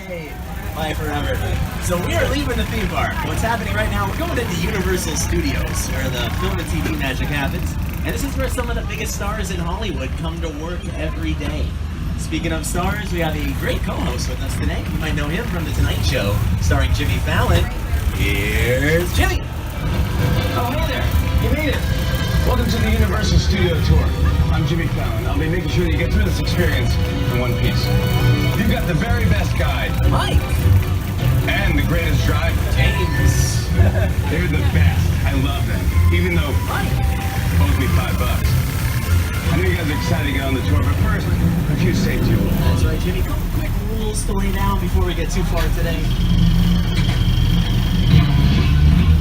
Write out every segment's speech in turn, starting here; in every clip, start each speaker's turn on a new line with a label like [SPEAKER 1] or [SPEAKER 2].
[SPEAKER 1] Yay! Bye forever. So we are leaving the theme park. What's happening right now, we're going into Universal Studios, where the film and TV magic happens. And this is where some of the biggest stars in Hollywood come to work every day. Speaking of stars, we have a great co-host with us today. You might know him from The Tonight Show, starring Jimmy Fallon. Here's Jimmy!
[SPEAKER 2] Oh, hey there! You made it! Welcome to the Universal Studio Tour. I'm Jimmy Fallon. I'll be making sure you get through this experience in one piece. You've got the very best guide.
[SPEAKER 1] Mike!
[SPEAKER 2] And the greatest driver.
[SPEAKER 1] James!
[SPEAKER 2] They're the best. I love them. Even though
[SPEAKER 1] Mike
[SPEAKER 2] owes me $5. I know you guys are excited to get on the tour, but first, a few safety rules.
[SPEAKER 1] That's right, Jimmy. Couple quick rules to lay down before we get too far today.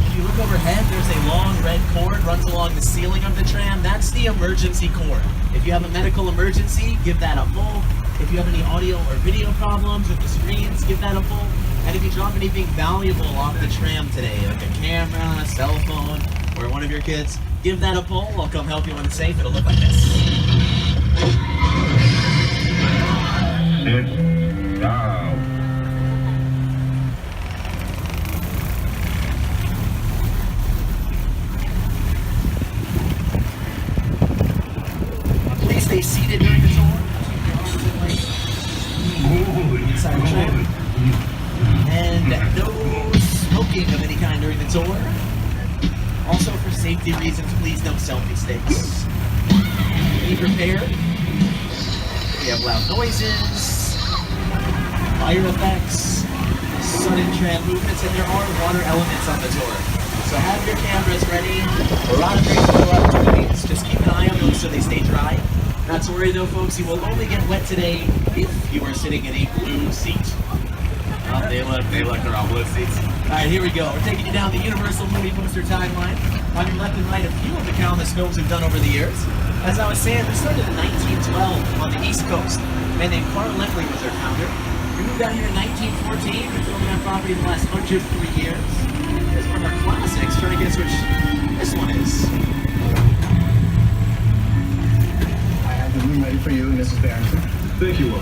[SPEAKER 1] If you look overhead, there's a long red cord runs along the ceiling of the tram. That's the emergency cord. If you have a medical emergency, give that a pull. If you have any audio or video problems with the screens, give that a pull. And if you drop anything valuable off the tram today, like a camera, a cell phone, or one of your kids, give that a pull. I'll come help you when it's safe. It'll look like this.
[SPEAKER 2] Sit down.
[SPEAKER 1] Please stay seated during the tour. Inside the tram. And no smoking of any kind during the tour. Also, for safety reasons, please no selfie sticks. Be prepared. We have loud noises, fire effects, sudden tram movements, and there are water elements on the tour. So have your cameras ready. A lot of great photo opportunities. Just keep an eye on those so they stay dry. Not to worry though, folks, you will only get wet today if you are sitting in a blue seat. Oh, they look, they're all blue seats. Alright, here we go. We're taking you down the Universal movie poster timeline. On your left and right, a few of the countless films we've done over the years. As I was saying, we started in 1912 on the East Coast. A man named Carl Leckley was our founder. We moved out here in 1914. We've been filming on property the last 103 years. It's one of our classics. Try to guess which this one is.
[SPEAKER 3] I have the room ready for you, Mrs. Barrington.
[SPEAKER 2] Thank you, Will.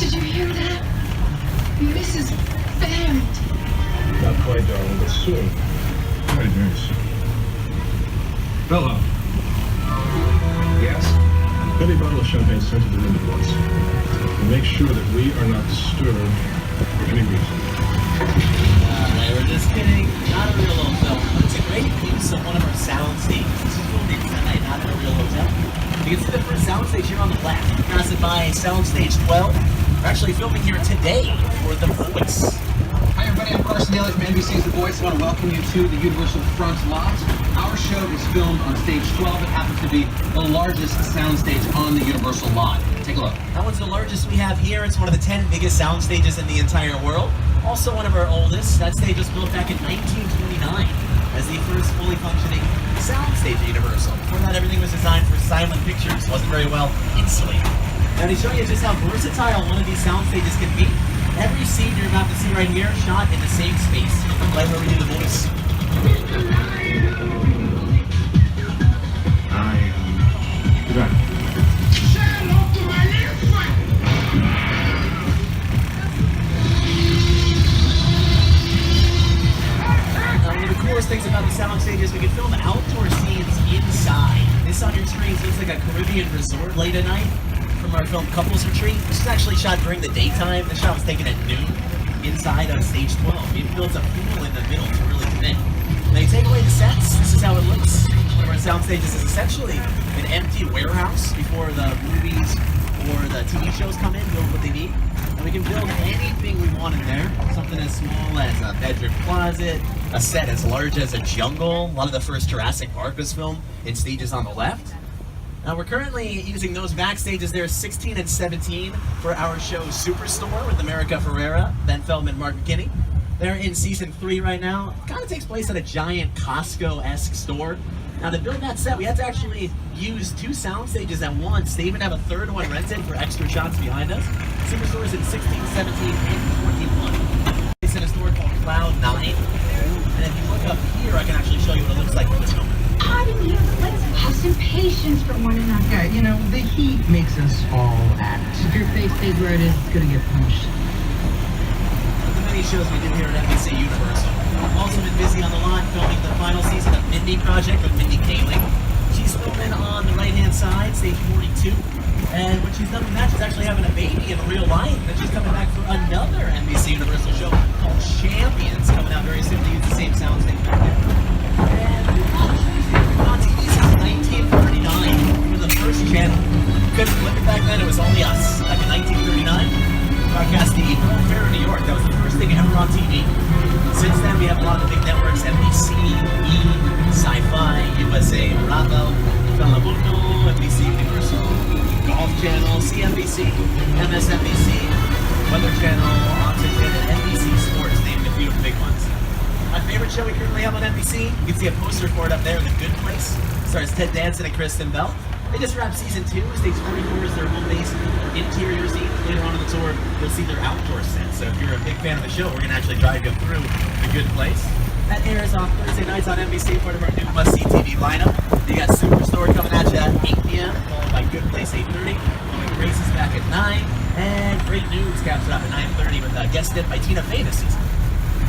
[SPEAKER 4] Did you hear that? Mrs. Barrington.
[SPEAKER 2] Not quite, darling, but soon. Very, very soon. Hello. Yes?
[SPEAKER 5] Heavy bottle of champagne sent to the room at once. And make sure that we are not disturbed for any reason.
[SPEAKER 1] We're just kidding. Not a real little film, but it's a great use of one of our sound stages. This is filmed inside, not in a real hotel. You can see the first sound stage here on the left. Passed by Soundstage 12. We're actually filming here today for The Voice.
[SPEAKER 6] Hi everybody, I'm Carson Daly from NBC's The Voice. I want to welcome you to the Universal Front Lot. Our show is filmed on stage 12. It happens to be the largest sound stage on the Universal lot. Take a look.
[SPEAKER 1] That one's the largest we have here. It's one of the 10 biggest sound stages in the entire world. Also one of our oldest. That stage was built back in 1929 as the first fully functioning sound stage at Universal. Before that, everything was designed for silent pictures. Wasn't very well insulated. Now to show you just how versatile one of these sound stages can be, every scene you're about to see right here shot in the same space, right where we do The Voice.
[SPEAKER 5] Good night.
[SPEAKER 1] One of the coolest things about the sound stage is we can film outdoor scenes inside. This on your screens looks like a Caribbean resort late at night from our film Couples Retreat. This was actually shot during the daytime. The shot was taken at noon inside on stage 12. We built a pool in the middle to really commit. Now you take away the sets, this is how it looks. One of our sound stages is essentially an empty warehouse before the movies or the TV shows come in, build what they need. And we can build anything we want in there. Something as small as a bedroom closet, a set as large as a jungle. A lot of the first Jurassic Park was filmed in stages on the left. Now we're currently using those backstages there, 16 and 17, for our show Superstore with America Ferrera, Ben Feldman, Mark McKinney. They're in season 3 right now. It kind of takes place at a giant Costco-esque store. Now to build that set, we had to actually use 2 sound stages at once. They even have a third one rented for extra shots behind us. Superstore is in 16, 17, and 21. It's in a store called Cloud 9. And if you look up here, I can actually show you what it looks like with this film.
[SPEAKER 4] I didn't hear the place. have some patience for one another.
[SPEAKER 7] Yeah, you know, the heat makes us all act. If your face stays where it is, it's gonna get punched.
[SPEAKER 1] The many shows we did here at NBC Universal. I've also been busy on the lot filming the final season of Mindy Project with Mindy Kaling. She's filming on the right-hand side, stage 42. And when she's done with that, she's actually having a baby in real life. And she's coming back for another NBC Universal show called Champions, coming out very soon to use the same soundstage back there. And on TV since 1939 for the first channel. Couldn't flip it back then, it was only us. Back in 1939, broadcast the World Fair in New York. That was the first thing ever on TV. Since then, we have a lot of the big networks, NBC, E, Sci-Fi, USA, Bravo, Telemundo, NBC Universal, Golf Channel, CNBC, MSNBC, Weather Channel, Oxygen, and NBC Sports, named a few of the big ones. My favorite show we currently have on NBC, you can see a poster for it up there, The Good Place. Stars Ted Danson and Kristen Bell. They just wrapped season 2. Stage 44 is their home base interior scene. Later on in the tour, you'll see their outdoor set. So if you're a big fan of the show, we're going to actually drive you through The Good Place. That airs on Thursday nights on NBC, part of our new must-see TV lineup. You got Superstore coming at you at 8 p.m., followed by Good Place 8:30. Going races back at 9. And Great News caps it up at 9:30 with a guest stint by Tina Fey this season.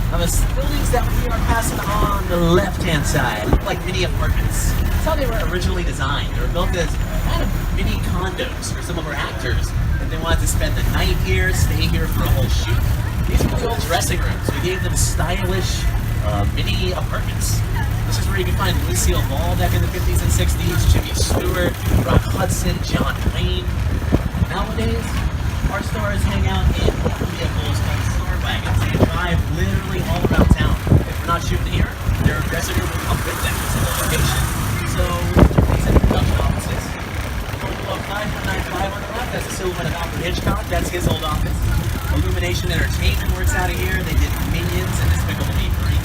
[SPEAKER 1] Now the buildings that we are passing on the left-hand side look like mini apartments. That's how they were originally designed. They were built as kind of mini condos for some of our actors. If they wanted to spend the night here, stay here for a whole shoot. These are the old dressing rooms. We gave them stylish mini apartments. This is where you can find Lucille Ball back in the 50s and 60s, Jimmy Stewart, Rock Hudson, John Wayne. Nowadays, our stars hang out in vehicles called star wagons. They drive literally all around town. If we're not shooting here, their dressing room will come with them. It's a whole location. So, these are production offices. Below 5195 on the left, that's a silhouette of Alfred Hitchcock. That's his old office. Illumination Entertainment works out of here. They did Minions and Despicable Me 3.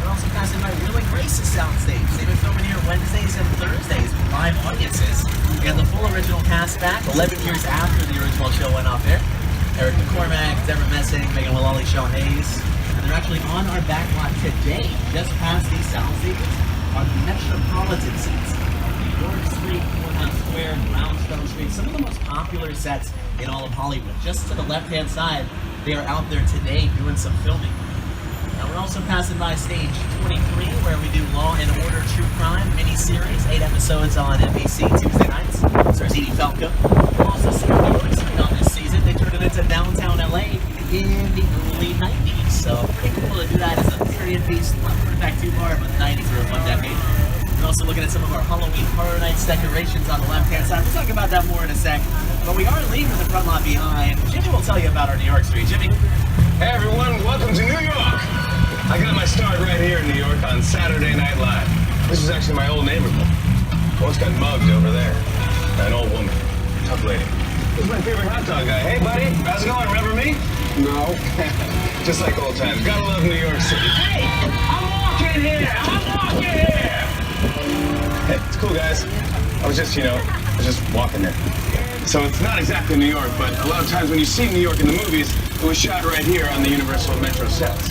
[SPEAKER 1] We're also passing by Will and Grace's soundstage. They've been filming here Wednesdays and Thursdays with live audiences. We got the full original cast back 11 years after the original show went off there. Eric McCormack, Deborah Messing, Megan Mullally, Sean Hayes. And they're actually on our back lot today, just past these sound stages, are the Metropolitan seats. York Street, Courthouse Square, Brownstone Street, some of the most popular sets in all of Hollywood. Just to the left-hand side, they are out there today doing some filming. Now we're also passing by stage 23, where we do Law and Order True Crime mini-series, 8 episodes on NBC Tuesday nights. Stars Edie Falco. We'll also see New York Street on this season. They turned it into downtown LA in the early 90s. So pretty cool to do that as a period piece. Not going back too far, but 90s were a fun decade. We're also looking at some of our Halloween Horror Nights decorations on the left-hand side. We'll talk about that more in a sec. But we are leaving the front lot behind. Jimmy will tell you about our New York Street. Jimmy?
[SPEAKER 2] Hey everyone, welcome to New York! I got my start right here in New York on Saturday Night Live. This is actually my old neighborhood. Once got mugged over there. An old woman. Tough lady. This is my favorite hot dog guy. Hey buddy, how's it going? Remember me? No. Just like old times. Gotta love New York City. Hey! I'm walking here! Hey, it's cool guys. I was just walking there. So it's not exactly New York, but a lot of times when you see New York in the movies, it was shot right here on the Universal Metro sets.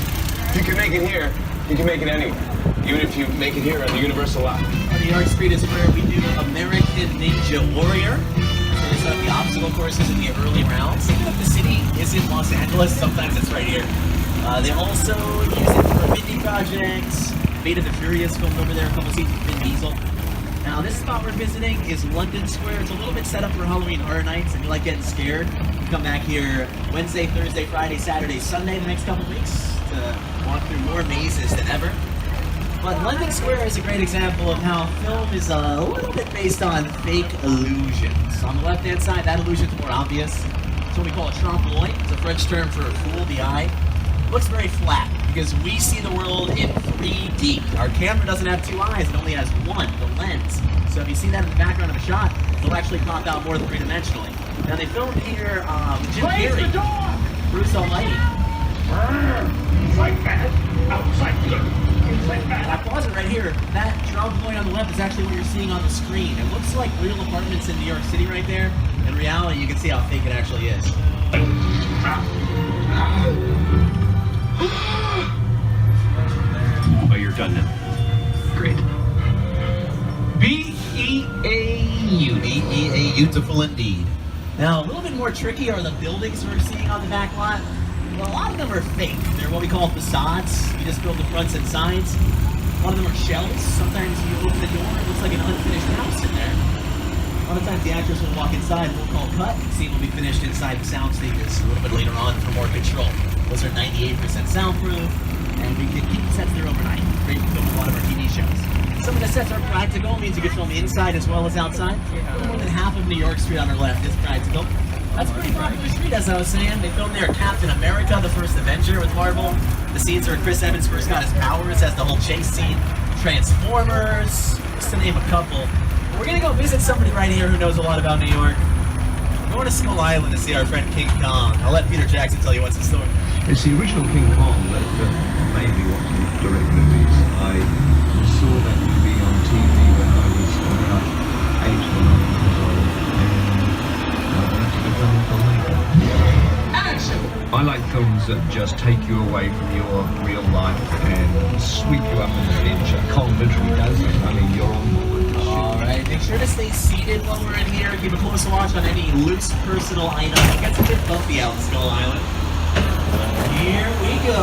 [SPEAKER 2] If you can make it here, you can make it anywhere. Even if you make it here on the Universal lot.
[SPEAKER 1] New York Street is where we do American Ninja Warrior. So they set up the obstacle courses in the early rounds. Even if the city is in Los Angeles, sometimes it's right here. They also use it for Mindy projects. Fate of the Furious filmed over there a couple seasons with Vin Diesel. Now this spot we're visiting is London Square. It's a little bit set up for Halloween Horror Nights. If you like getting scared, you come back here Wednesday, Thursday, Friday, Saturday, Sunday the next couple weeks to walk through more mazes than ever. But London Square is a great example of how film is a little bit based on fake illusions. On the left-hand side, that illusion's more obvious. It's what we call a trompe l'oeil. It's a French term for fool the eye. It looks very flat because we see the world in 3D. Our camera doesn't have two eyes, it only has one, the lens. So if you see that in the background of a shot, it'll actually pop out more three-dimensionally. Now they filmed here with Jim Carrey, Bruce Almighty.
[SPEAKER 3] Like that. Outside good. Like that.
[SPEAKER 1] I pause it right here. That trompe l'oeil on the left is actually what you're seeing on the screen. It looks like real apartments in New York City right there. In reality, you can see how fake it actually is.
[SPEAKER 8] Oh, you're done now. Great.
[SPEAKER 1] B-E-A-U. Beautiful indeed. Now, a little bit more tricky are the buildings we're seeing on the back lot. Well, a lot of them are fake. They're what we call facades. You just build the fronts and sides. A lot of them are shells. Sometimes you open the door, it looks like an unfinished house in there. A lot of times the actors will walk inside, we'll call cut. The scene will be finished inside the sound stages a little bit later on for more control. Those are 98% soundproof, and we can keep the sets there overnight. Great to film a lot of our TV shows. Some of the sets are practical, means you can film inside as well as outside. A little more than half of New York Street on our left is practical. That's a pretty popular street, as I was saying. They filmed there Captain America, the first Avenger with Marvel. The scenes are Chris Evans first got his powers, as the whole chase scene. Transformers, just to name a couple. We're gonna go visit somebody right here who knows a lot about New York. We're going to Skull Island to see our friend King Kong. I'll let Peter Jackson tell you what's the story.
[SPEAKER 8] It's the original King Kong that made me want to direct movies. I saw that movie on TV when I was about 8 or 9 years old, and I wanted to become a filmmaker. Action! I like films that just take you away from your real life and sweep you up in the pinch. Kong literally does it. I mean, you're on board.
[SPEAKER 1] Alright, make sure to stay seated while we're in here. Keep a close watch on any loose personal items. It gets a bit bumpy out in Skull Island. Here we go.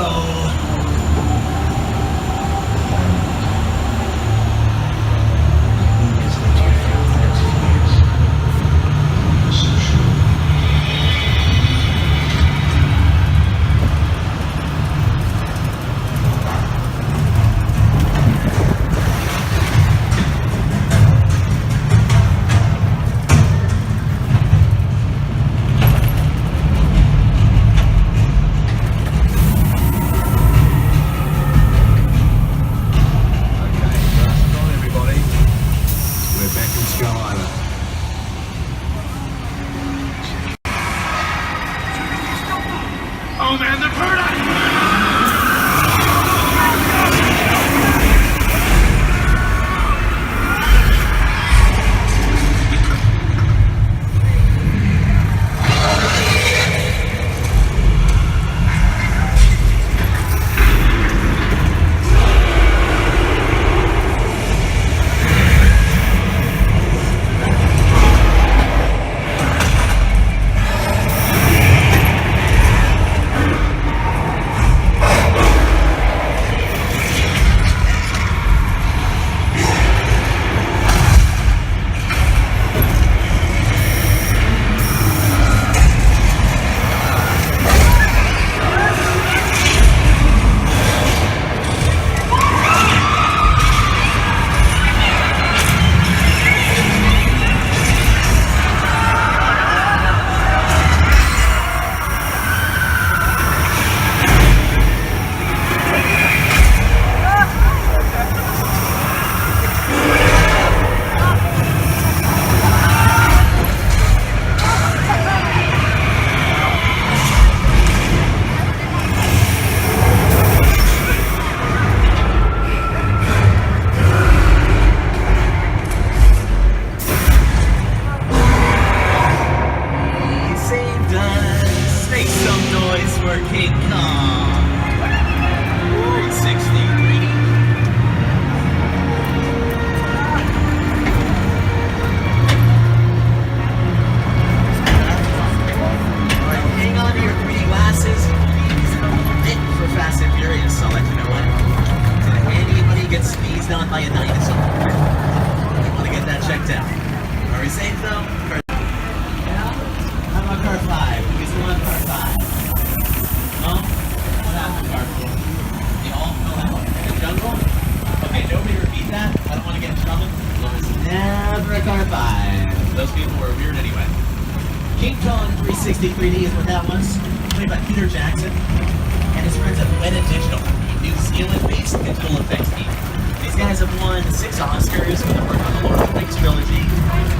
[SPEAKER 9] King Kong 360 3D is what that was. Played by Peter Jackson and his friends at Weta Digital, a New Zealand-based digital effects team. These guys have won 6 Oscars for their work on the Lord of the Rings trilogy,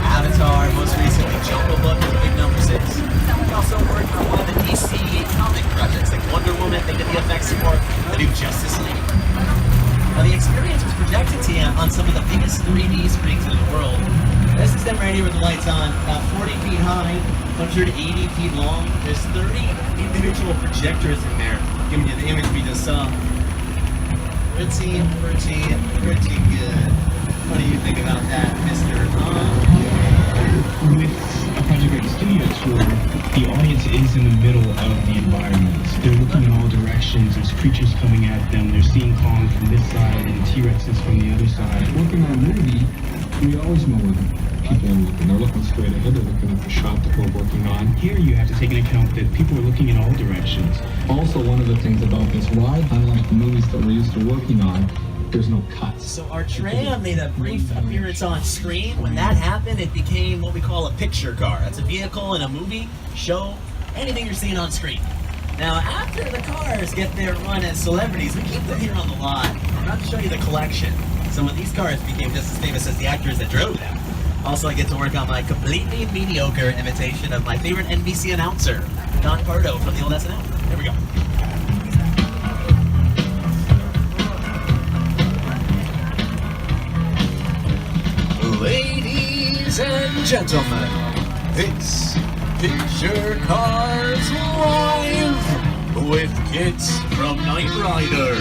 [SPEAKER 9] Avatar, most recently Jungle Book is a big number 6. They also worked on one of the DC comic projects like Wonder Woman, they did the effects for the new Justice League. Now the experience was projected to you on some of the biggest 3D screens in the world. This is them right here with the lights on, about 40 feet high, 180 feet long. There's 30 individual projectors in there, giving you the image we just saw. Pretty good.
[SPEAKER 1] What do you think about that, Mr.
[SPEAKER 10] With a project like the Studio Tour, the audience is in the middle of the environment. They're looking in all directions. There's creatures coming at them. They're seeing Kong from this side and T-Rexes from the other side.
[SPEAKER 8] Working on a movie, we always know where people are looking. They're looking straight ahead. They're looking at the shot that we're working on.
[SPEAKER 10] Here you have to take into account that people are looking in all directions.
[SPEAKER 8] Also, one of the things about this ride, unlike the movies that we're used to working on, there's no cuts.
[SPEAKER 1] So our tram made a brief appearance on screen. When that happened, it became what we call a picture car. That's a vehicle in a movie, show, anything you're seeing on screen. Now, after the cars get their run as celebrities, we keep them here on the lot. I'm about to show you the collection. Some of these cars became just as famous as the actors that drove them. Also, I get to work on my completely mediocre imitation of my favorite NBC announcer, Don Pardo from the old SNL. Here we go. Ladies and gentlemen, it's Picture Cars Live with kids from Knight Rider,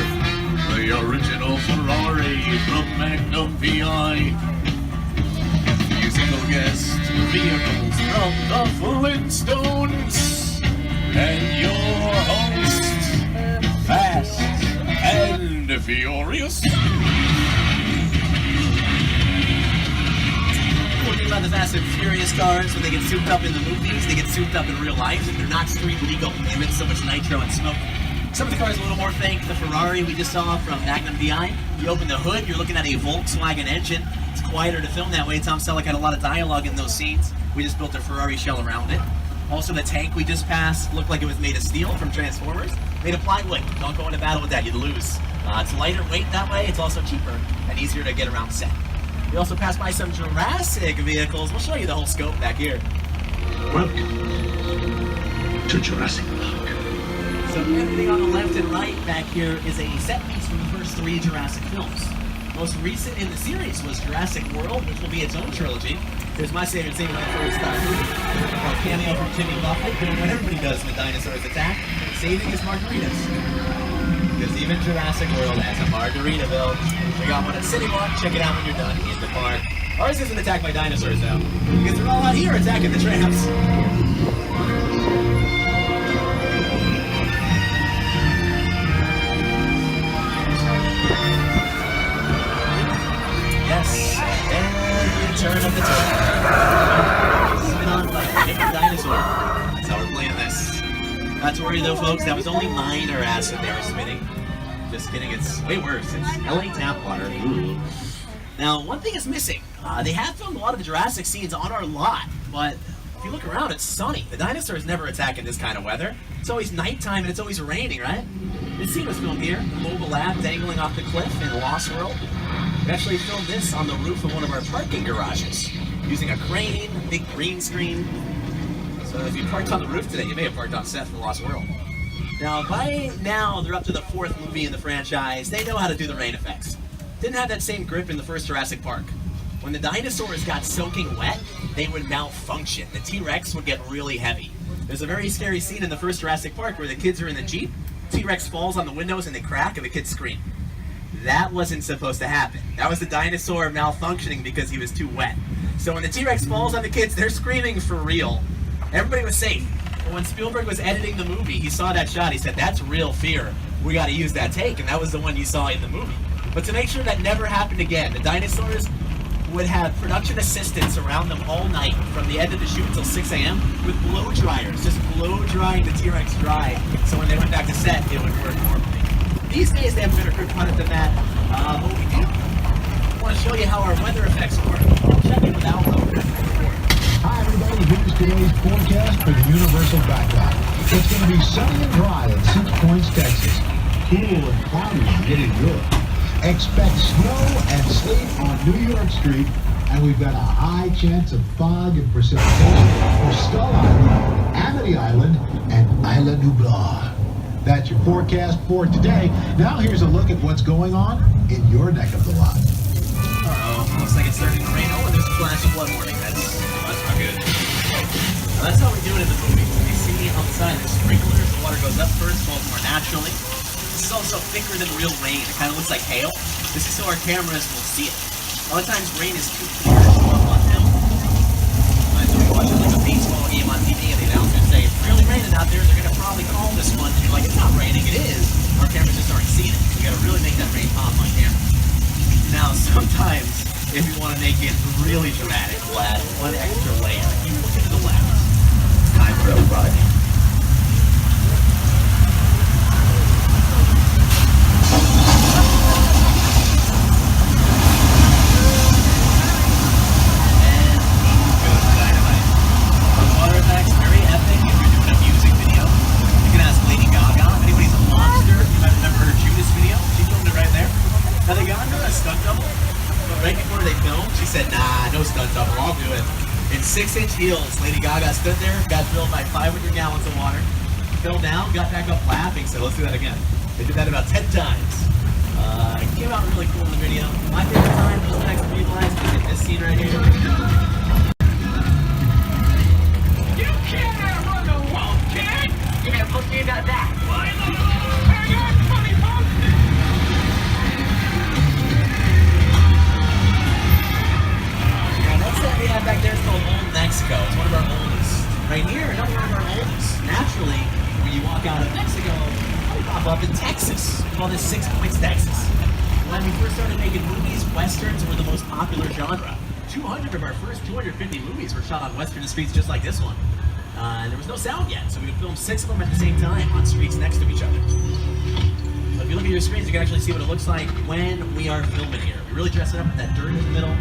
[SPEAKER 1] the original Ferrari from Magnum VI, musical guest vehicles from the Flintstones, and your host, Fast and Furious. About the Fast and Furious cars, when they get souped up in the movies, they get souped up in real life. They're not street legal. They emit so much nitro and smoke. Some of the cars are a little more fake. The Ferrari we just saw from Magnum VI. You open the hood, you're looking at a Volkswagen engine. It's quieter to film that way. Tom Selleck had a lot of dialogue in those scenes. We just built a Ferrari shell around it. Also, the tank we just passed looked like it was made of steel from Transformers. Made of plywood. Don't go into battle with that, you'd lose. It's lighter weight that way. It's also cheaper and easier to get around set. We also passed by some Jurassic vehicles. We'll show you the whole scope back here.
[SPEAKER 11] Welcome to Jurassic Park.
[SPEAKER 1] So everything on the left and right back here is a set piece from the first 3 Jurassic films. Most recent in the series was Jurassic World, which will be its own trilogy. There's my favorite scene when the first a cameo from Jimmy Buffett, doing what everybody does when the dinosaurs attack, saving his margaritas. Because even Jurassic World has a Margaritaville. We got one at City Walk. Check it out when you're done in the park. Ours isn't attacked by dinosaurs, though. Because they're all out here attacking the trams. Yes. And return of the turn. Spin on by a different dinosaur. That's how we're playing this. Not to worry though, folks, that was only minor acid they were spitting. Just kidding, it's way worse. It's LA tap water. Ooh. Now, one thing is missing. They have filmed a lot of the Jurassic scenes on our lot, but if you look around, it's sunny. The dinosaurs never attack in this kind of weather. It's always nighttime and it's always raining, right? This scene was filmed here, the mobile lab dangling off the cliff in Lost World. We actually filmed this on the roof of one of our parking garages, using a crane, a big green screen. So if you parked on the roof today, you may have parked on set for Lost World. Now, by now, they're up to the 4th movie in the franchise. They know how to do the rain effects. Didn't have that same grip in the first Jurassic Park. When the dinosaurs got soaking wet, they would malfunction. The T-Rex would get really heavy. There's a very scary scene in the first Jurassic Park where the kids are in the Jeep, T-Rex falls on the windows and they crack and the kids scream. That wasn't supposed to happen. That was the dinosaur malfunctioning because he was too wet. So when the T-Rex falls on the kids, they're screaming for real. Everybody was safe. But when Spielberg was editing the movie, he saw that shot, he said, that's real fear. We gotta use that take, and that was the one you saw in the movie. But to make sure that never happened again, the dinosaurs would have production assistants around them all night, from the end of the shoot until 6 a.m. with blow dryers, just blow drying the T-Rex dry, so when they went back to set, it would work normally. These days, they have a better grip on it than that, but we do. I want to show you how our weather effects work. I'll check in with Aldo.
[SPEAKER 12] Hi everybody, here's today's forecast for the Universal Backlot. It's going to be sunny and dry in 6 Points, Texas. Cool and cloudy in Mid-Europe. Expect snow and sleet on New York Street, and we've got a high chance of fog and precipitation for Skull Island, Amity Island, and Isla Nublar. That's your forecast for today. Now here's a look at what's going on in your neck of the lot.
[SPEAKER 1] Uh-oh, looks like it's starting to rain. Oh, and there's a flash of blood warning. That's not good. Now, that's how we do it in the movie. You see outside the sprinklers, the water goes up first, falls more naturally. This is also thicker than real rain. It kind of looks like hail. This is so our cameras will see it. A lot of times rain is too clear to show up on film. Sometimes when you're watching like a baseball game on TV and the announcers say it's really raining out there, they're gonna probably call this one, and you're like, it's not raining, it is. Our cameras just aren't seeing it. You gotta really make that rain pop on camera. Now, sometimes, if you want to make it really dramatic, we'll add one extra layer. You look to the left. It's time for a ride. And goes dynamite. Water effects, very epic if you're doing a music video. You can ask Lady Gaga. If anybody's a monster, you might remember her Judas video. She filmed it right there. Now they got her a stunt double. But right before they filmed, she said, nah, no stunt double, I'll do it. In 6-inch heels, Lady Gaga stood there, got filled by 500 gallons of water, fell down, got back up laughing, so let's do that again. They did that about 10 times. It came out really cool in the video. My favorite time was the next realize was in this scene right here.
[SPEAKER 13] You can't outrun the wolf, kid! Yeah, we'll see about that. Why not? Hang on, funny punk!
[SPEAKER 1] That set we have back there is called Old Mexico. It's one of our oldest. Right here, another one of our oldest. Naturally, when you walk out of Mexico, we pop up in Texas. We call this 6 Points, Texas. When we first started making movies, westerns were the most popular genre. 200 of our first 250 movies were shot on western streets just like this one. And there was no sound yet, so we would film 6 of them at the same time on streets next to each other. But if you look at your screens, you can actually see what it looks like when we are filming here. We really dress it up with that dirt in the middle.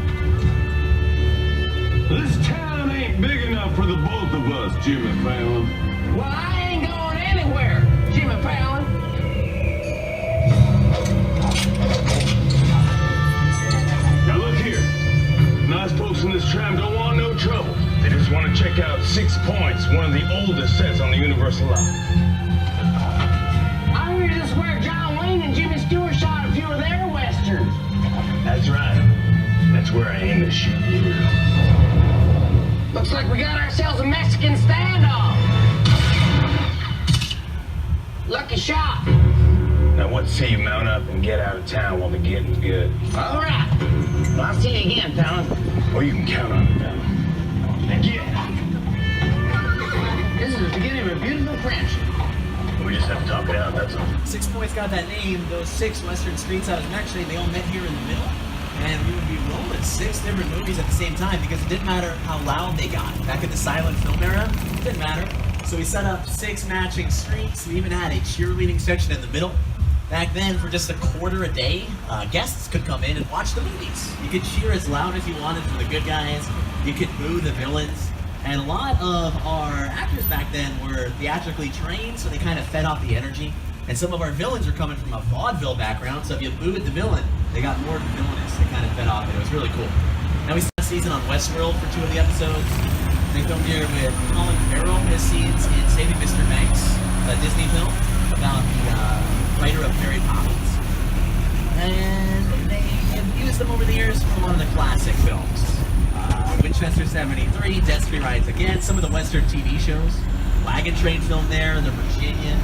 [SPEAKER 2] This town ain't big enough for the both of us, Jimmy Fallon.
[SPEAKER 13] Well, I ain't going anywhere, Jimmy Fallon.
[SPEAKER 2] Now look here. Nice folks in this tram don't want no trouble. They just want to check out 6 Points, one of the oldest sets on the Universal lot.
[SPEAKER 13] I heard this is where John Wayne and Jimmy Stewart shot a few of their westerns.
[SPEAKER 2] That's right. That's where I aim to shoot you.
[SPEAKER 13] Looks like we got ourselves a Mexican standoff. Lucky shot.
[SPEAKER 2] Now what say you mount up and get out of town while the getting's good?
[SPEAKER 13] All right. Well, I'll see you again, Fallon.
[SPEAKER 2] Or you can count on it, Fallon. Now get.
[SPEAKER 13] This is the beginning of a beautiful friendship.
[SPEAKER 2] We just have to talk it out, that's all.
[SPEAKER 1] 6 Points got that name. Those 6 western streets I was mentioning, they all met here in the middle. And we would be rolling 6 different movies at the same time because it didn't matter how loud they got. Back in the silent film era, it didn't matter. So we set up 6 matching streets. We even had a cheerleading section in the middle. Back then, for just $0.25 a day, guests could come in and watch the movies. You could cheer as loud as you wanted for the good guys. You could boo the villains. And a lot of our actors back then were theatrically trained, so they kind of fed off the energy. And some of our villains are coming from a vaudeville background, so if you booed the villain, they got more villainous. They kind of fed off it. It was really cool. Now we spent a season on Westworld for 2 of the episodes. They filmed here with Colin Farrell, his scenes in Saving Mr. Banks, a Disney film about the writer of Mary Poppins. And they have used them over the years for a lot of the classic films. Winchester 73, Death Street Rides Again, some of the Western TV shows. Wagon Train film there, The Virginian.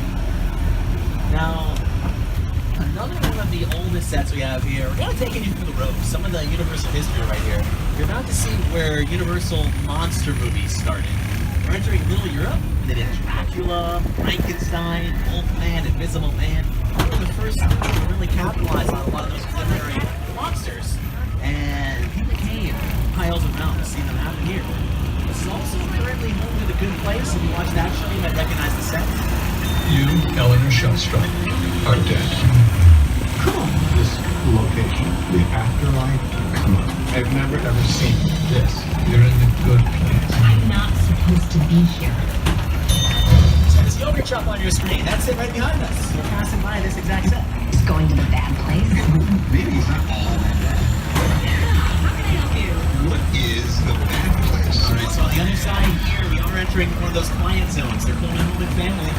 [SPEAKER 1] Now, another one of the oldest sets we have here, we're kind of taking you through the ropes, some of the Universal history right here. You're about to see where Universal monster movies started. We're entering Middle Europe, they did Dracula, Frankenstein, Wolfman, Invisible Man. They were the first to really capitalize on a lot of those preliminary monsters. And people came piles around to see them happen here. This is also currently home to The Good Place. If you watch that show, you might recognize the set.
[SPEAKER 11] You, Eleanor Shellstrom, are dead.
[SPEAKER 12] Cool. This location, the afterlife, come on.
[SPEAKER 11] I've never ever seen this. You're in the good place.
[SPEAKER 7] I'm not supposed to be here.
[SPEAKER 1] So this yogurt shop on your screen, that's it right behind us. We're passing by this exact set.
[SPEAKER 7] Just going to the bad place.
[SPEAKER 11] Maybe it's not all that bad. What is the bad place?
[SPEAKER 1] Alright, so on the other side here, we are entering one of those quiet zones. They're filming Home and Family.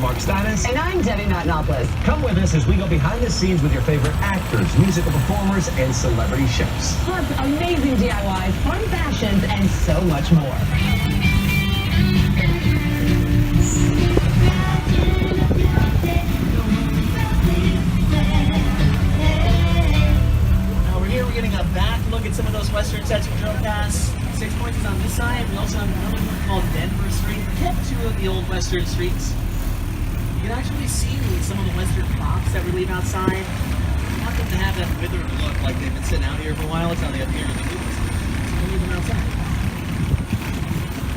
[SPEAKER 14] Mark Stannis.
[SPEAKER 15] And I'm Debbie Matenopoulos.
[SPEAKER 14] Come with us as we go behind the scenes with your favorite actors, musical performers, and celebrity chefs.
[SPEAKER 15] Plus amazing DIYs, fun fashions, and so much more.
[SPEAKER 1] We're getting a back look at some of those western sets we drove past. 6 Points is on this side. We also have another one called Denver Street. We kept two of the old western streets. You can actually see some of the western props that we leave outside. We want them to have that withered look, like they've been sitting out here for a while. That's how they appear in the movies. So we leave them outside.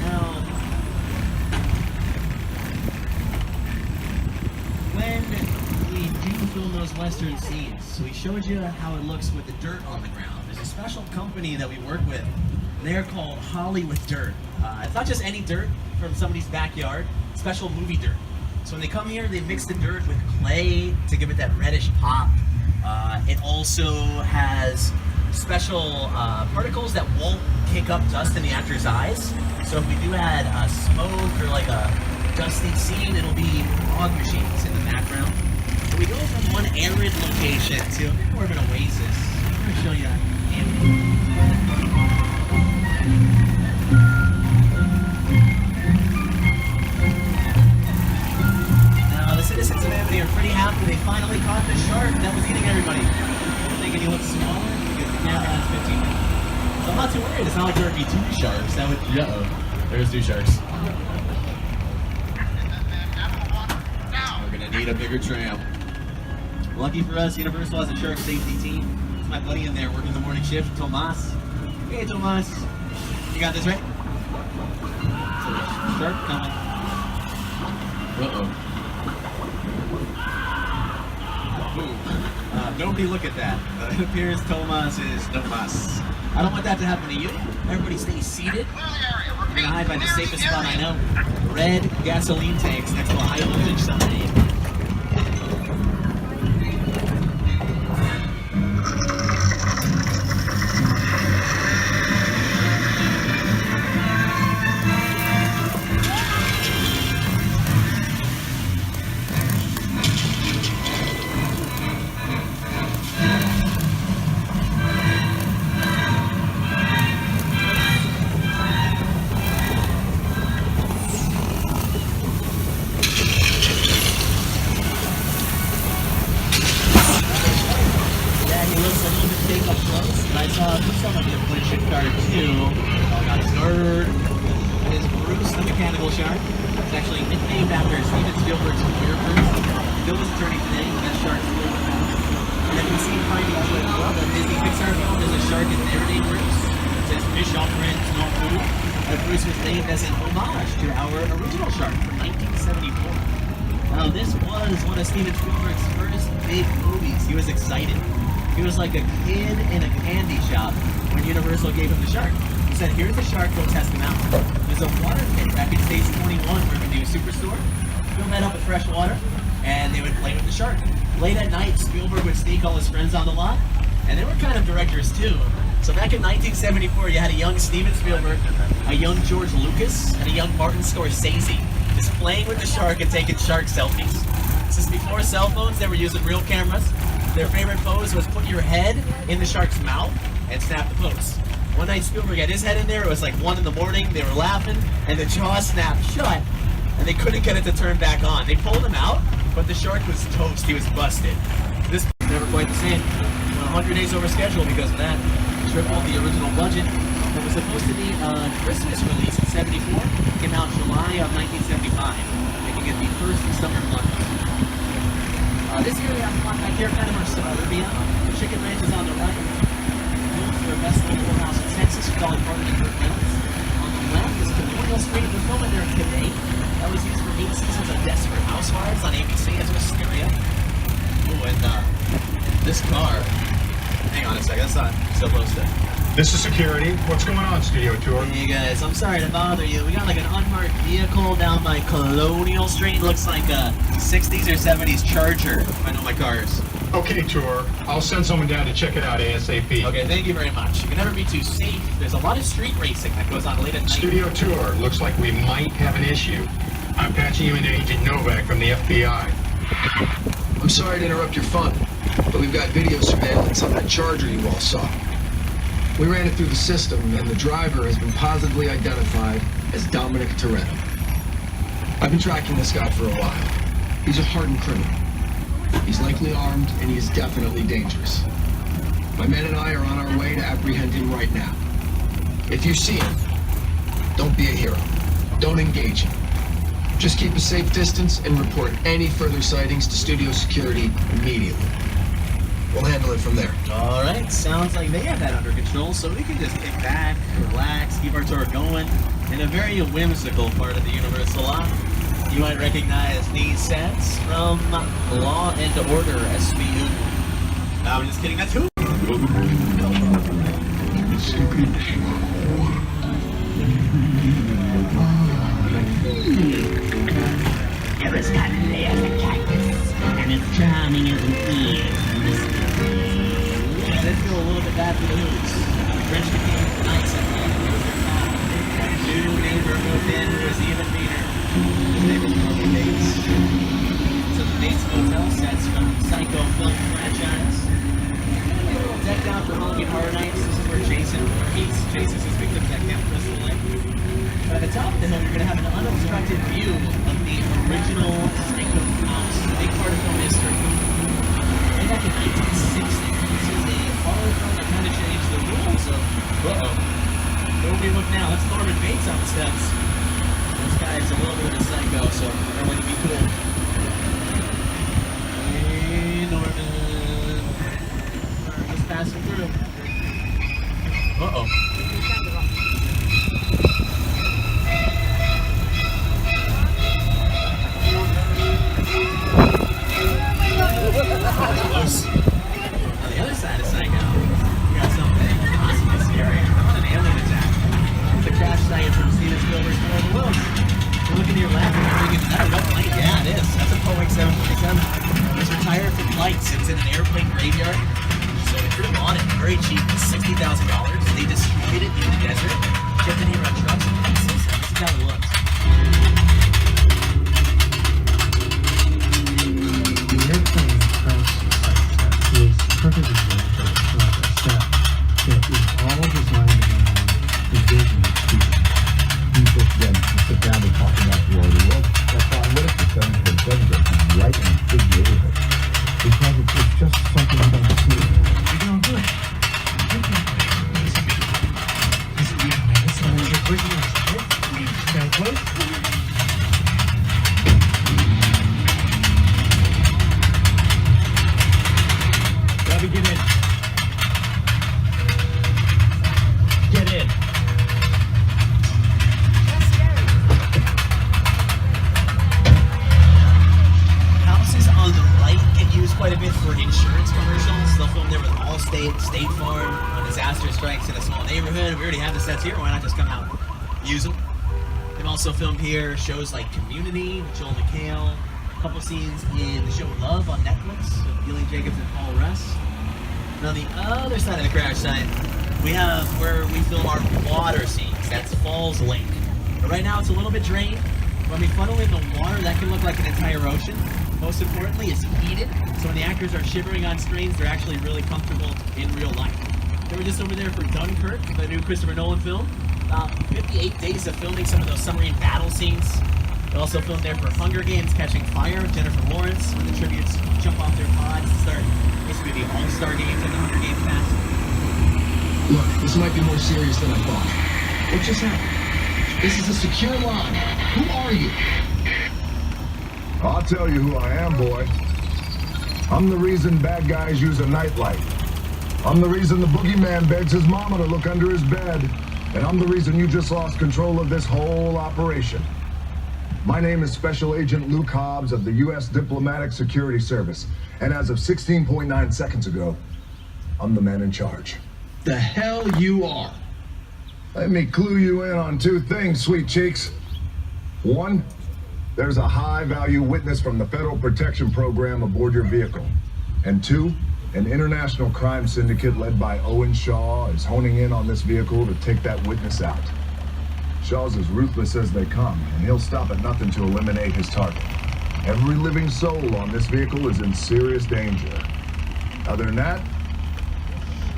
[SPEAKER 1] Now, when we do film those western scenes, so we showed you how it looks with the dirt on the ground. There's a special company that we work with. They're called Hollywood Dirt. It's not just any dirt from somebody's backyard, special movie dirt. So when they come here, they mix the dirt with clay to give it that reddish pop. It also has special particles that won't kick up dust in the actor's eyes. So if we do add smoke or like a dusty scene, it'll be fog machines in the background. So we go from one arid location to a bit more of an oasis. I'm going to show you Amity. Now, the citizens of Amity are pretty happy they finally caught the shark that was eating everybody. They're thinking he looks smaller because the camera has 15 minutes. So I'm not too worried. It's not like there would be two sharks. That would, uh-oh, there's two sharks. We're going to need a bigger tram. Lucky for us, Universal has a shark safety team. It's my buddy in there working the morning shift, Tomas. Hey, Tomas. You got this right? So there's shark coming. Uh-oh. Boom. Nobody look at that. It appears Tomas is Tomas. I don't want that to happen to you. Everybody stay seated. We're going to hide by the safest spot I know. Red gasoline tanks next to a high voltage sign. Like a kid in a candy shop when Universal gave him the shark. He said, here's the shark, go test him out. There's a water pit back in Stage 21 where we do Superstore. Fill that up with fresh water, and they would play with the shark. Late at night, Spielberg would sneak all his friends on the lot, and they were kind of directors too. So back in 1974, you had a young Steven Spielberg, a young George Lucas, and a young Martin Scorsese just playing with the shark and taking shark selfies. This is before cell phones, they were using real cameras. Their favorite pose was put your head in the shark's mouth and snap the pose. One night Spielberg had his head in there, it was like 1 in the morning, they were laughing, and the jaw snapped shut, and they couldn't get it to turn back on. They pulled him out, but the shark was toast, he was busted. This was never quite the same. 100 days over schedule because of that. Tripled the original budget. It was supposed to be a Christmas release in 74, came out July of 1975, making it the first summer month. This year we have one back here, kind of our suburbia. The Chicken Ranch is on the right. Known for the best local house in Texas, we call it part of the Courthouse. On the left is Colonial Street. We're filming there today. That was used for 8 seasons of Desperate Housewives on ABC as Wisteria. Oh, and this car. Hang on a second, that's not supposed to.
[SPEAKER 12] This is security. What's going on, Studio Tour?
[SPEAKER 1] Hey guys, I'm sorry to bother you. We got like an unmarked vehicle down by Colonial Street. Looks like a 60s or 70s Charger. If I know my cars.
[SPEAKER 12] Okay, Tour. I'll send someone down to check it out ASAP.
[SPEAKER 1] Okay, thank you very much. You can never be too safe. There's a lot of street racing that goes on late at night.
[SPEAKER 12] Studio Tour. Looks like we might have an issue.
[SPEAKER 16] I'm patching you into Agent Novak from the FBI.
[SPEAKER 17] I'm sorry to interrupt your fun, but we've got video surveillance on that Charger you all saw. We ran it through the system, and the driver has been positively identified as Dominic Toretto. I've been tracking this guy for a while. He's a hardened criminal. He's likely armed, and he is definitely dangerous. My men and I are on our way to apprehend him right now. If you see him, don't be a hero. Don't engage him. Just keep a safe distance and report any further sightings to studio security immediately. We'll handle it from there.
[SPEAKER 1] All right, sounds like they have that under control, so we can just kick back, relax, keep our tour going in a very whimsical part of the Universal lot. You might recognize these sets from Law and Order SVU. No, I'm just kidding, that's who?
[SPEAKER 18] You're as cuddly as a cactus, and as charming as an ear.
[SPEAKER 1] Yeah, they feel a little bit bad for the hoots. Grinch became nice at the end. New neighbor moved in who was even meaner. His name was Norman Bates. So the Bates Motel sets from Psycho film franchise. A little decked out for Halloween Horror Nights. This is where Jason chases his victims at Camp Crystal Lake. At the top of the hill, you're going to have an unobstructed view of the original Psycho house, a big part of film history. Way back in 1960, this is a horror film that kind of changed the rules of, where we look now? That's Norman Bates on the steps. This guy's a little bit of a psycho, so I want to be cool. Hey, Norman. Just passing through. Close. On the other side of Psycho, we got something possibly scary. Not an alien attack. It's a crash site from Steven Spielberg's For the Wolves. You're looking to your left and you're thinking, is that a red light? Yeah, it is. That's a Boeing 747. It was retired from flights. It's in an airplane graveyard. So the crew on it, very cheap, $60,000. They destroyed it in the desert, shipped it here on trucks and pieces. This is how it looks.
[SPEAKER 19] The airplane crash site is perfectly built for a set that is all designed around the vision of people.
[SPEAKER 12] People then sit down and talk about the world. Well, that's why what if the film was done right in a big neighborhood? Because it's just something you don't see. You're doing good.
[SPEAKER 19] Robbie, get in. Get in.
[SPEAKER 1] Houses on the right get used quite a bit for insurance commercials. They'll film there with Allstate, State Farm. When disaster strikes in a small neighborhood, we already have the sets here. Why not just come out and use them? They've also filmed here shows like Community with Joel McHale. A couple scenes in the show Love on Netflix with Gillian Jacobs and Paul Russ. And on the other side of the crash site, we have where we film our water scenes. That's Falls Lake. But right now it's a little bit drained. When we funnel in the water, that can look like an entire ocean. Most importantly, it's heated, so when the actors are shivering on screens, they're actually really comfortable in real life. They were just over there for Dunkirk, the new Christopher Nolan film. 58 days of filming some of those submarine battle scenes. They also filmed there for Hunger Games Catching Fire, Jennifer Lawrence, when the tributes jump off their pods to start basically the All-Star Games and the Hunger Games cast.
[SPEAKER 17] Look, this might be more serious than I thought. What just happened? This is a secure line. Who are you?
[SPEAKER 20] I'll tell you who I am, boy. I'm the reason bad guys use a nightlight. I'm the reason the boogeyman begs his mama to look under his bed. And I'm the reason you just lost control of this whole operation. My name is Special Agent Luke Hobbs of the U.S. Diplomatic Security Service. And as of 16.9 seconds ago, I'm the man in charge.
[SPEAKER 17] The hell you are.
[SPEAKER 20] Let me clue you in on two things, sweet cheeks. One, there's a high-value witness from the Federal Protection Program aboard your vehicle. And two, an international crime syndicate led by Owen Shaw is honing in on this vehicle to take that witness out. Shaw's as ruthless as they come, and he'll stop at nothing to eliminate his target. Every living soul on this vehicle is in serious danger. Other than that,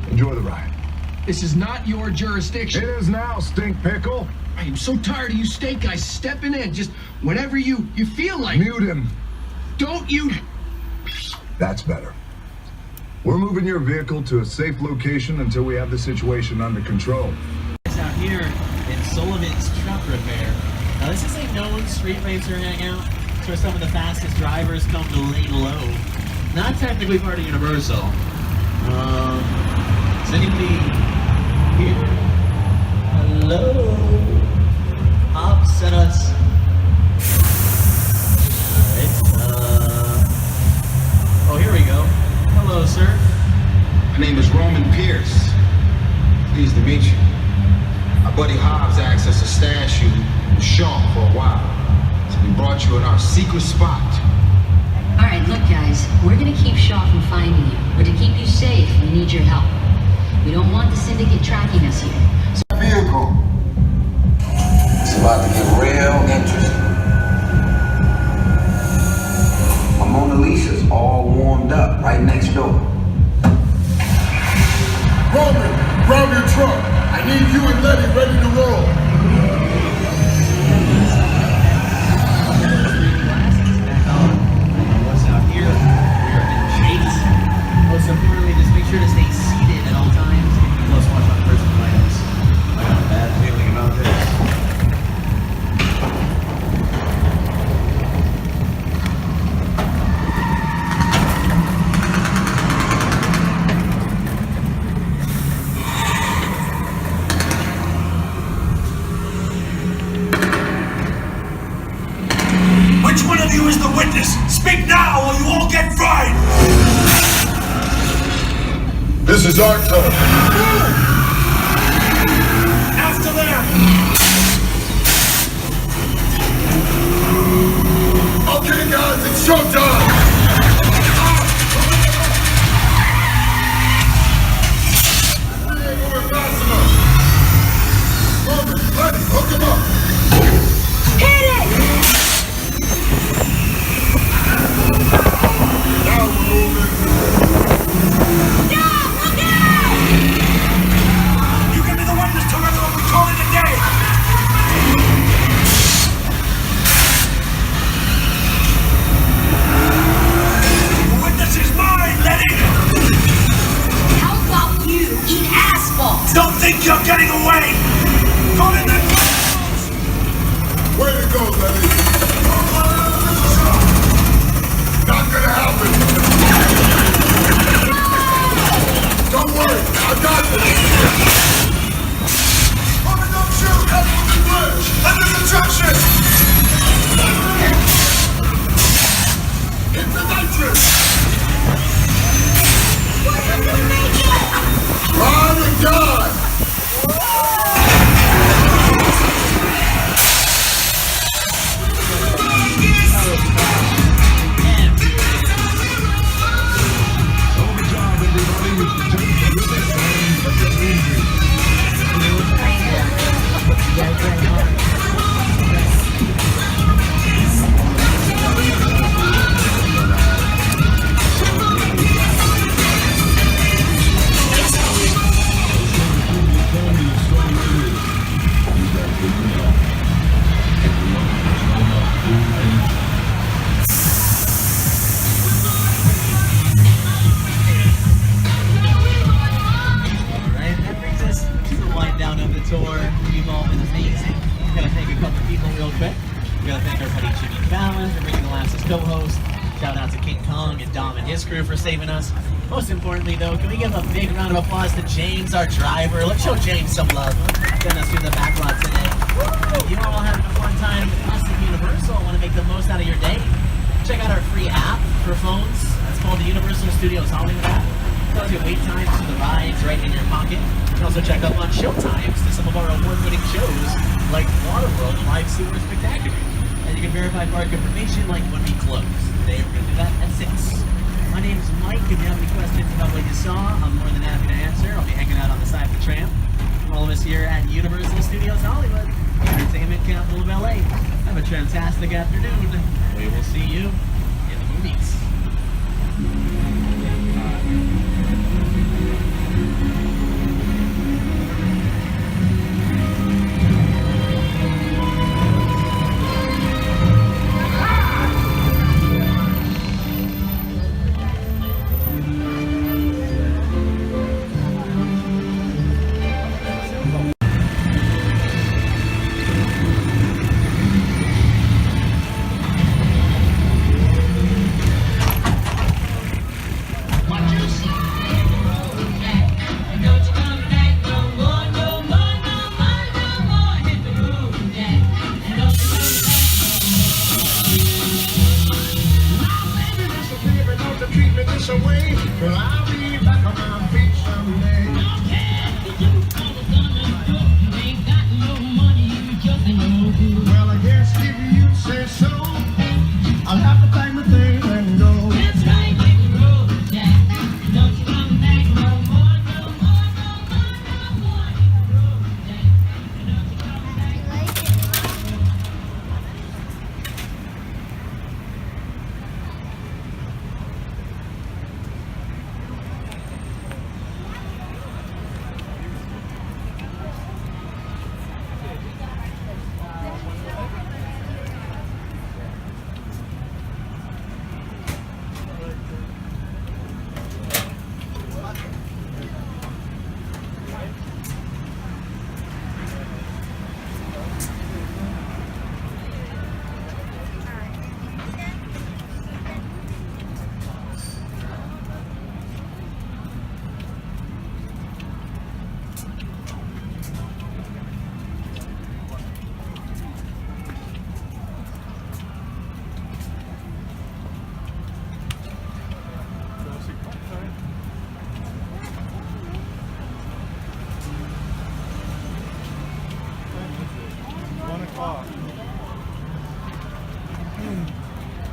[SPEAKER 20] enjoy the ride.
[SPEAKER 17] This is not your jurisdiction.
[SPEAKER 20] It is now, stink pickle.
[SPEAKER 17] I am so tired of you state guys stepping in just whenever you feel like.
[SPEAKER 20] Mute him.
[SPEAKER 17] Don't you?
[SPEAKER 20] That's better. We're moving your vehicle to a safe location until we have the situation under control.
[SPEAKER 1] It's out here in Sullivan's Truck Repair. Now this is a known street racer hangout. It's where some of the fastest drivers come to lay low. Not technically part of Universal. Is anybody here? Hello? Hop sent us. Alright, oh, here we go. Hello, sir.
[SPEAKER 21] My name is Roman Pierce. Pleased to meet you. My buddy Hobbs asked us to stash you with Shaw for a while. So we brought you in our secret spot.
[SPEAKER 22] All right, look, guys. We're gonna keep Shaw from finding you. But to keep you safe, we need your help. We don't want the syndicate tracking us here.
[SPEAKER 21] Vehicle. It's about to get real interesting. My Mona Lisa's all warmed up right next door.
[SPEAKER 20] Roman, grab your truck. I need you and Letty ready to roll.
[SPEAKER 1] What's out here? We are in Chase. Most importantly, just make sure to stay seated at all times. Keep a close watch on personal items. I got a bad feeling about this.
[SPEAKER 23] Which one of you is the witness? Speak now or you all get fried!
[SPEAKER 20] This is our turn.
[SPEAKER 23] After them!
[SPEAKER 20] Okay, guys, it's showtime. We ain't moving fast enough. Roman, Letty, hook him up.
[SPEAKER 13] Hit it!
[SPEAKER 20] Now we're moving.
[SPEAKER 13] Stop! Look out! You can be the witness to whether we call it a day! The witness is mine, Letty!
[SPEAKER 22] How about you eat asphalt?
[SPEAKER 13] Don't think you're getting away! Call in the clothes!
[SPEAKER 20] Way to go, Letty. Not gonna happen. Don't worry, I got this. Roman, don't shoot. Head for the bridge. Under construction. Hit the nitrous.
[SPEAKER 13] What did you make it?
[SPEAKER 20] Ride or die.
[SPEAKER 1] Tour. You've all been amazing. I'm going to thank a couple people real quick. We're going to thank our buddy Jimmy Fallon for bringing the last as co-host. Shout out to King Kong and Dom and his crew for saving us. Most importantly, though, can we give a big round of applause to James, our driver? Let's show James some love. Getting us through the back lot today. You are all having a fun time with us at Universal. Want to make the most out of your day? Check out our free app for phones. That's called the Universal Studios Hollywood app. Tells you wait times to the rides right in your pocket. You can also check up on show times to some of our award-winning shows like Waterworld Live Super Spectacular. And you can verify park information like when we close. Today we're going to do that at 6. My name's Mike. If you have any questions about what you saw, I'm more than happy to answer. I'll be hanging out on the side of the tram. All of us here at Universal Studios Hollywood. entertainment capital of LA. Have a fantastic afternoon. We will see you in the movies.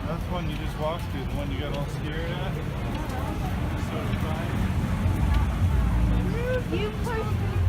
[SPEAKER 4] That's one you just walked through, the one you got all scared at. So
[SPEAKER 5] You pushed me